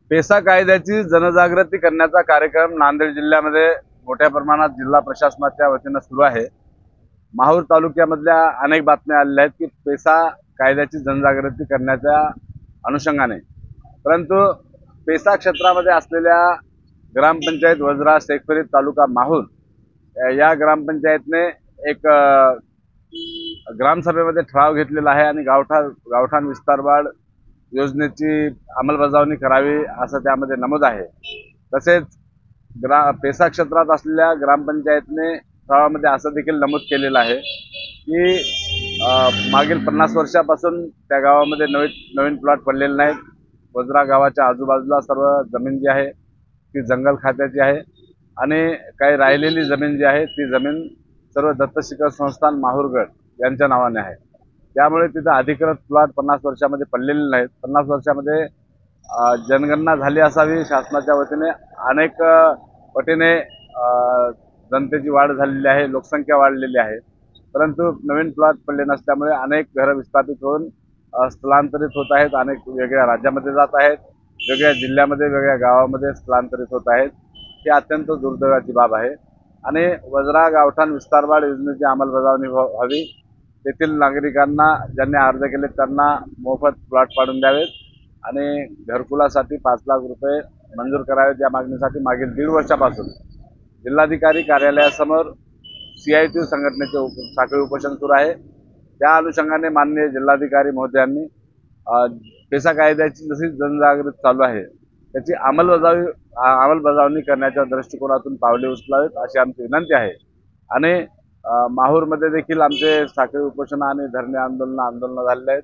PESA कायद्याची जनजागृती करण्याचा कार्यक्रम नांदेड जिल्ह्यामध्ये मोठ्या प्रमाणात जिल्हा प्रशासनाच्या वतीनं सुरू आहे। माहूर तालुक्यामधल्या अनेक बातम्या आलेल्या आहेत की पेसा कायद्याची जनजागृती करण्याच्या अनुषंगाने, परंतु पेसा क्षेत्रामध्ये असलेल्या ग्रामपंचायत वज्रा शेखपुरी तालुका माहूर या ग्रामपंचायतने एक ग्रामसभेमध्ये ठराव घेतलेला आहे आणि गावठाण विस्तार वाढ योजनेची अंमलबजावणी करावी असं त्यामध्ये नमूद आहे। तसेच पेसा क्षेत्रात असलेल्या ग्रामपंचायतने ठरावामध्ये असं देखील नमूद केलेलं आहे की मागील 50 वर्षापासून त्या गावामध्ये नवीन प्लॉट पडलेले नाहीत। वज्रा गावाच्या आजूबाजूला सर्व जमीन जी आहे ती जंगल खात्याची आहे आणि काही राहिलेली जमीन जी आहे ती जमीन सर्व दत्तशिखर संस्थान माहूरगड यांच्या नावाने आहे। त्यामुळे तिथे अधिकृत प्लॉट 50 वर्षामध्ये पडलेले नाहीत। 50 वर्षामध्ये जनगणना झाली असावी, शासनाच्या वतीने अनेक पटीने जनतेची वाढ झालेली आहे, लोकसंख्या वाढलेली आहे, परंतु नवीन प्लॉट पडले नसल्यामुळे अनेक घरं विस्थापित होऊन स्थलांतरित होत आहेत, अनेक वेगळ्या राज्यामध्ये जात आहेत, वेगळ्या जिल्ह्यामध्ये वेगळ्या गावामध्ये स्थलांतरित होत आहेत। ही अत्यंत दुर्दैवाची बाब आहे आणि वज्रा गावठाण विस्तार वाढ योजनेची अंमलबजावणी व्हावी। तेथील नागरिकांना ज्यांनी अर्ज केले त्यांना मोफत प्लॉट पाडून द्यावेत आणि घरकुलासाठी 5 लाख रुपये मंजूर करावेत। या मागणीसाठी मागील 1.5 वर्षापासून जिल्हाधिकारी कार्यालयासमोर CITU संघटनेचे साखळी उपोषण सुरू आहे। त्या अनुषंगाने माननीय जिल्हाधिकारी महोदयांनी पेसा कायद्याची जशी जनजागृती चालू आहे त्याची अंमलबजावणी करण्याच्या दृष्टिकोनातून पावले उचलावेत अशी आमची विनंती आहे। आणि माहूरमध्ये देखील आमचे साखळी उपोषण आणि धरणे आंदोलन झालेले आहेत।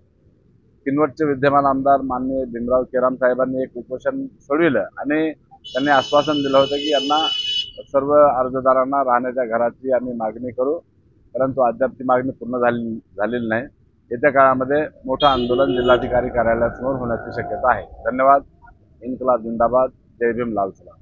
किनवटचे विद्यमान आमदार माननीय भीमराव केराम साहेबांनी एक उपोषण सोडविलं आणि त्यांनी आश्वासन दिलं होतं की यांना सर्व अर्जदारांना राहण्याच्या घराची आम्ही मागणी करू, परंतु अद्याप ती मागणी पूर्ण झालेली नाही। येत्या काळामध्ये मोठं आंदोलन जिल्हाधिकारी कार्यालयासमोर होण्याची शक्यता आहे। धन्यवाद। इन्कलाब जिंदाबाद। जय भीम, लाल सलाम।